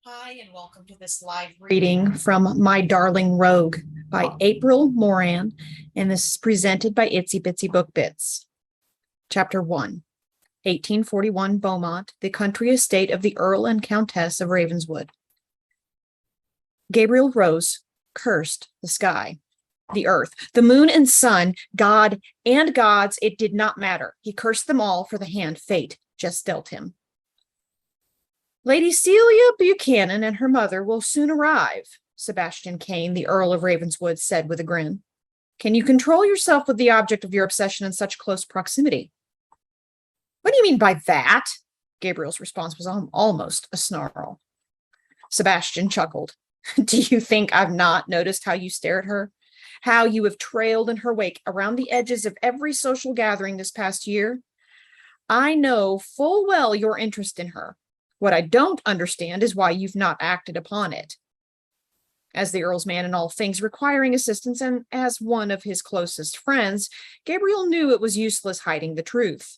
Hi, and welcome to this live reading from My Darling Rogue by April Moran, and this is presented by Itsy Bitsy Book Bits. Chapter 1, 1841 Beaumont, the country estate of the Earl and Countess of Ravenswood. Gabriel Rose cursed the sky, the earth, the moon and sun, God and gods, it did not matter. He cursed them all for the hand fate just dealt him. Lady Celia Buchanan and her mother will soon arrive, Sebastian Kane, the Earl of Ravenswood, said with a grin. Can you control yourself with the object of your obsession in such close proximity? What do you mean by that? Gabriel's response was almost a snarl. Sebastian chuckled. Do you think I've not noticed how you stare at her? How you have trailed in her wake around the edges of every social gathering this past year? I know full well your interest in her. What I don't understand is why you've not acted upon it. As the Earl's man in all things requiring assistance and as one of his closest friends, Gabriel knew it was useless hiding the truth.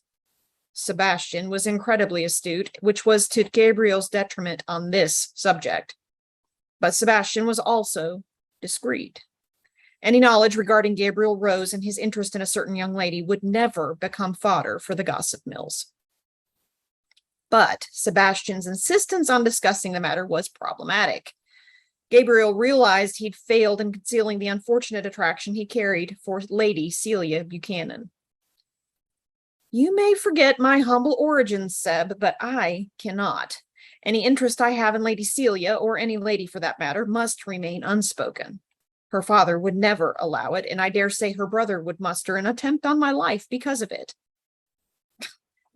Sebastian was incredibly astute, which was to Gabriel's detriment on this subject. But Sebastian was also discreet. Any knowledge regarding Gabriel Rose and his interest in a certain young lady would never become fodder for the gossip mills. But Sebastian's insistence on discussing the matter was problematic. Gabriel realized he'd failed in concealing the unfortunate attraction he carried for Lady Celia Buchanan. You may forget my humble origins, Seb, but I cannot. Any interest I have in Lady Celia, or any lady for that matter, must remain unspoken. Her father would never allow it, and I dare say her brother would muster an attempt on my life because of it.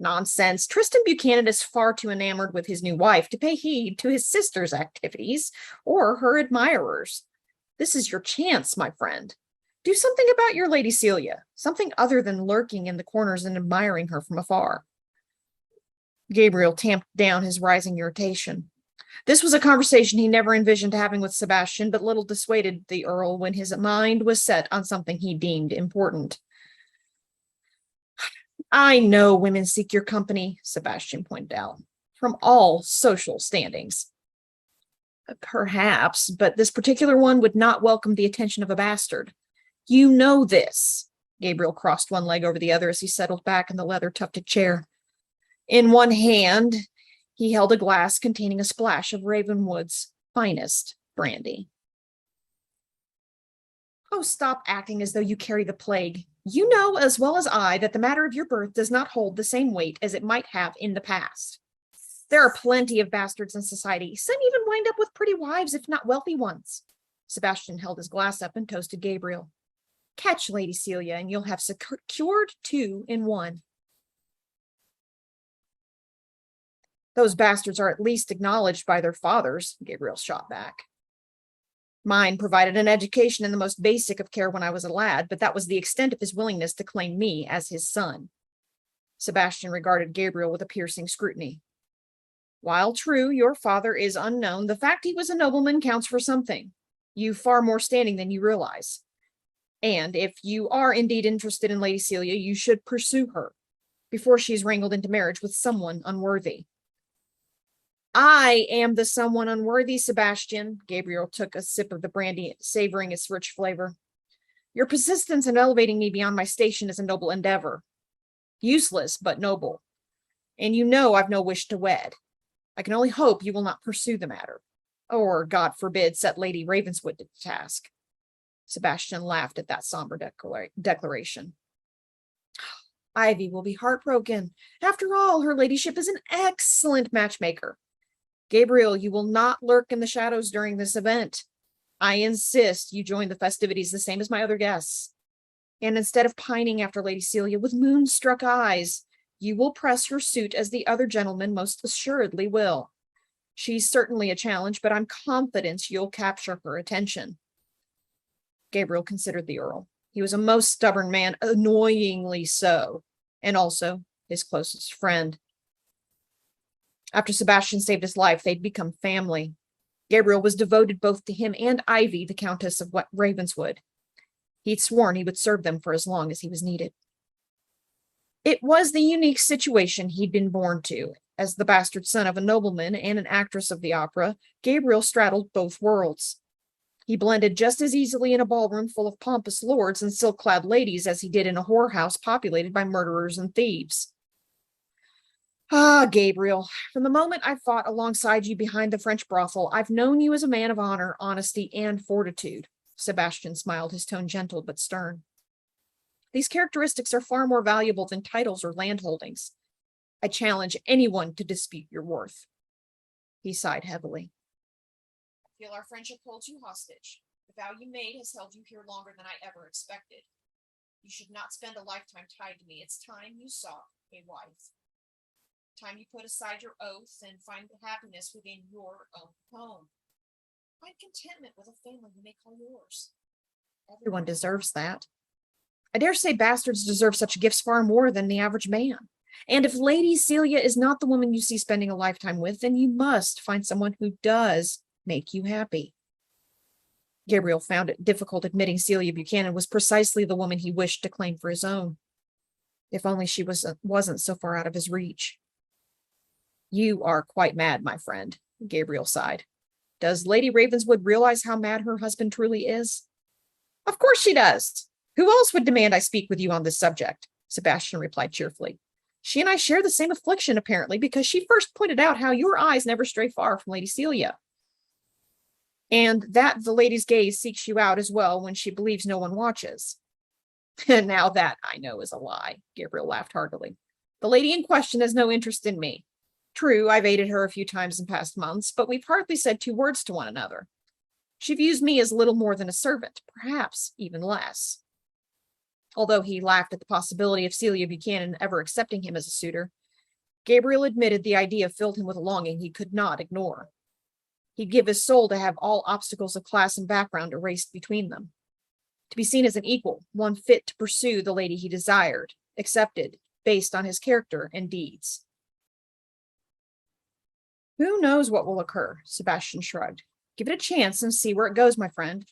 Nonsense. Tristan Buchanan is far too enamored with his new wife to pay heed to his sister's activities or her admirers. This is your chance, my friend. Do something about your Lady Celia, something other than lurking in the corners and admiring her from afar. Gabriel tamped down his rising irritation. This was a conversation he never envisioned having with Sebastian, but little dissuaded the Earl when his mind was set on something he deemed important. I know women seek your company, Sebastian pointed out, from all social standings. Perhaps, but this particular one would not welcome the attention of a bastard. You know this. Gabriel crossed one leg over the other as he settled back in the leather-tufted chair. In one hand, he held a glass containing a splash of Ravenwood's finest brandy. Oh, stop acting as though you carry the plague. You know as well as I that the matter of your birth does not hold the same weight as it might have in the past. There are plenty of bastards in society. Some even wind up with pretty wives, if not wealthy ones. Sebastian held his glass up and toasted Gabriel. Catch Lady Celia, and you'll have secured two in one. Those bastards are at least acknowledged by their fathers, Gabriel shot back. Mine provided an education in the most basic of care when I was a lad, but that was the extent of his willingness to claim me as his son. Sebastian regarded Gabriel with a piercing scrutiny. While true, your father is unknown, the fact he was a nobleman counts for something. You've far more standing than you realize. And if you are indeed interested in Lady Celia, you should pursue her before she's wrangled into marriage with someone unworthy. I am the someone unworthy, Sebastian. Gabriel took a sip of the brandy, savoring its rich flavor. Your persistence in elevating me beyond my station is a noble endeavor. Useless, but noble. And you know I've no wish to wed. I can only hope you will not pursue the matter. Or, God forbid, set Lady Ravenswood to the task. Sebastian laughed at that somber declaration. Ivy will be heartbroken. After all, her ladyship is an excellent matchmaker. Gabriel, you will not lurk in the shadows during this event. I insist you join the festivities the same as my other guests. And instead of pining after Lady Celia with moonstruck eyes, you will press her suit as the other gentlemen most assuredly will. She's certainly a challenge, but I'm confident you'll capture her attention. Gabriel considered the Earl. He was a most stubborn man, annoyingly so, and also his closest friend. After Sebastian saved his life, they'd become family. Gabriel was devoted both to him and Ivy, the Countess of Ravenswood. He'd sworn he would serve them for as long as he was needed. It was the unique situation he'd been born to, As the bastard son of a nobleman and an actress of the opera, Gabriel straddled both worlds. He blended just as easily in a ballroom full of pompous lords and silk-clad ladies as he did in a whorehouse populated by murderers and thieves. Ah, Gabriel, from the moment I fought alongside you behind the French brothel, I've known you as a man of honor, honesty, and fortitude. Sebastian smiled, his tone gentle but stern. These characteristics are far more valuable than titles or landholdings. I challenge anyone to dispute your worth. He sighed heavily. I feel our friendship holds you hostage. The vow you made has held you here longer than I ever expected. You should not spend a lifetime tied to me. It's time you sought a wife. Time you put aside your oath and find the happiness within your own home. Find contentment with a family you may call yours. Everyone deserves that. I dare say bastards deserve such gifts far more than the average man. And if Lady Celia is not the woman you see spending a lifetime with, then you must find someone who does make you happy. Gabriel found it difficult admitting Celia Buchanan was precisely the woman he wished to claim for his own. If only she wasn't so far out of his reach. You are quite mad, my friend, Gabriel sighed. Does Lady Ravenswood realize how mad her husband truly is? Of course she does. Who else would demand I speak with you on this subject? Sebastian replied cheerfully. She and I share the same affliction, apparently, because she first pointed out how your eyes never stray far from Lady Celia. And that the lady's gaze seeks you out as well when she believes no one watches. And now that, I know, is a lie, Gabriel laughed heartily. The lady in question has no interest in me. True, I've aided her a few times in past months, but we've hardly said two words to one another. She views me as little more than a servant, perhaps even less. Although he laughed at the possibility of Celia Buchanan ever accepting him as a suitor, Gabriel admitted the idea filled him with a longing he could not ignore. He'd give his soul to have all obstacles of class and background erased between them. To be seen as an equal, one fit to pursue the lady he desired, accepted, based on his character and deeds. Who knows what will occur? Sebastian shrugged. Give it a chance and see where it goes, my friend.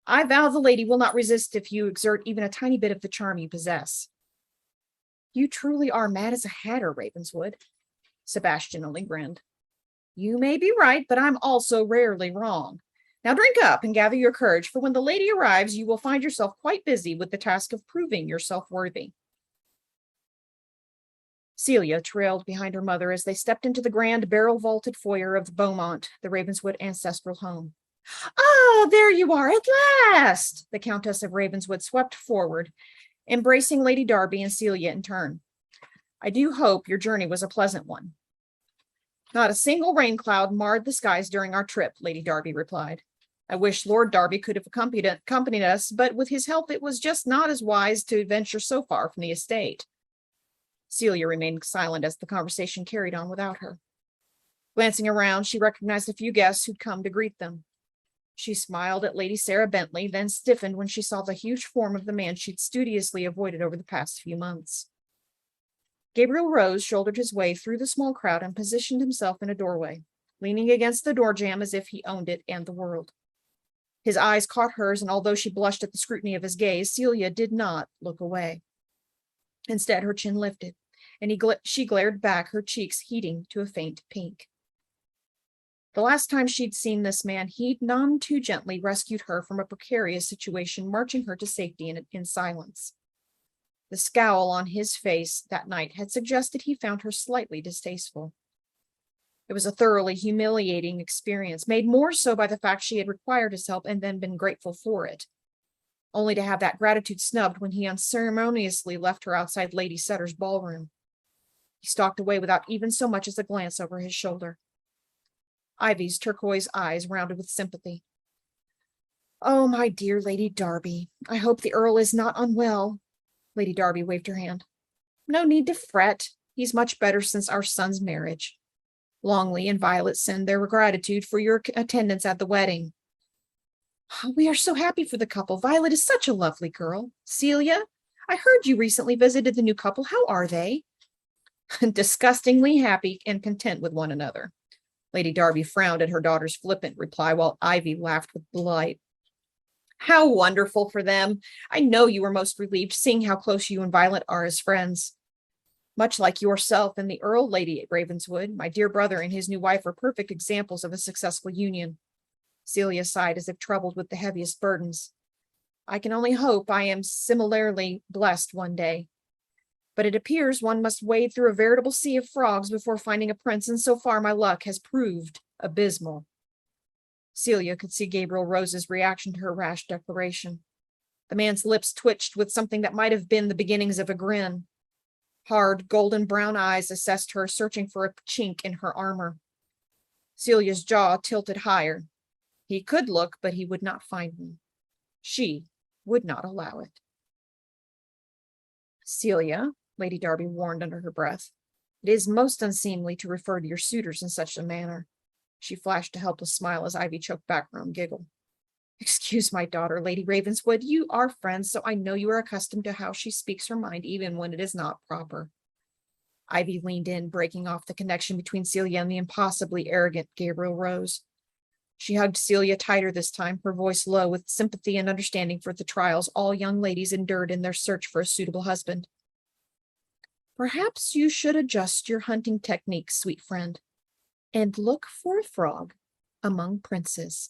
I vow the lady will not resist if you exert even a tiny bit of the charm you possess. You truly are mad as a hatter, Ravenswood. Sebastian only grinned. You may be right, but I'm also rarely wrong. Now drink up and gather your courage, for when the lady arrives, you will find yourself quite busy with the task of proving yourself worthy. Celia trailed behind her mother as they stepped into the grand barrel-vaulted foyer of the Beaumont, the Ravenswood ancestral home. Oh, there you are at last! The Countess of Ravenswood swept forward, embracing Lady Darby and Celia in turn. I do hope your journey was a pleasant one. Not a single rain cloud marred the skies during our trip, Lady Darby replied. I wish Lord Darby could have accompanied us, but with his health it was just not as wise to venture so far from the estate. Celia remained silent as the conversation carried on without her. Glancing around, she recognized a few guests who'd come to greet them. She smiled at Lady Sarah Bentley, then stiffened when she saw the huge form of the man she'd studiously avoided over the past few months. Gabriel Rose shouldered his way through the small crowd and positioned himself in a doorway, leaning against the door jamb as if he owned it and the world. His eyes caught hers, and although she blushed at the scrutiny of his gaze, Celia did not look away. Instead, her chin lifted, and she glared back, her cheeks heating to a faint pink. The last time she'd seen this man, he'd none too gently rescued her from a precarious situation, marching her to safety in silence. The scowl on his face that night had suggested he found her slightly distasteful. It was a thoroughly humiliating experience, made more so by the fact she had required his help and then been grateful for it, only to have that gratitude snubbed when he unceremoniously left her outside Lady Sutter's ballroom. He stalked away without even so much as a glance over his shoulder. Ivy's turquoise eyes rounded with sympathy. Oh, my dear Lady Darby, I hope the Earl is not unwell. Lady Darby waved her hand. No need to fret. He's much better since our son's marriage. Longley and Violet send their gratitude for your attendance at the wedding. We are so happy for the couple. Violet is such a lovely girl. Celia, I heard you recently visited the new couple. How are they? Disgustingly happy and content with one another. Lady Darby frowned at her daughter's flippant reply, while Ivy laughed with delight. How wonderful for them. I know you were most relieved, seeing how close you and Violet are as friends. Much like yourself and the Earl, Lady Ravenswood, my dear brother and his new wife are perfect examples of a successful union. Celia sighed as if troubled with the heaviest burdens. I can only hope I am similarly blessed one day. But it appears one must wade through a veritable sea of frogs before finding a prince, and so far my luck has proved abysmal. Celia could see Gabriel Rose's reaction to her rash declaration. The man's lips twitched with something that might have been the beginnings of a grin. Hard, golden brown eyes assessed her, searching for a chink in her armor. Celia's jaw tilted higher. He could look, but he would not find one. She would not allow it. Celia, Lady Darby warned under her breath, it is most unseemly to refer to your suitors in such a manner. She flashed a helpless smile as Ivy choked back her own giggle. Excuse my daughter, Lady Ravenswood. You are friends, so I know you are accustomed to how she speaks her mind, even when it is not proper. Ivy leaned in, breaking off the connection between Celia and the impossibly arrogant Gabriel Rose. She hugged Celia tighter this time, her voice low with sympathy and understanding for the trials all young ladies endured in their search for a suitable husband. Perhaps you should adjust your hunting techniques, sweet friend, and look for a frog among princes.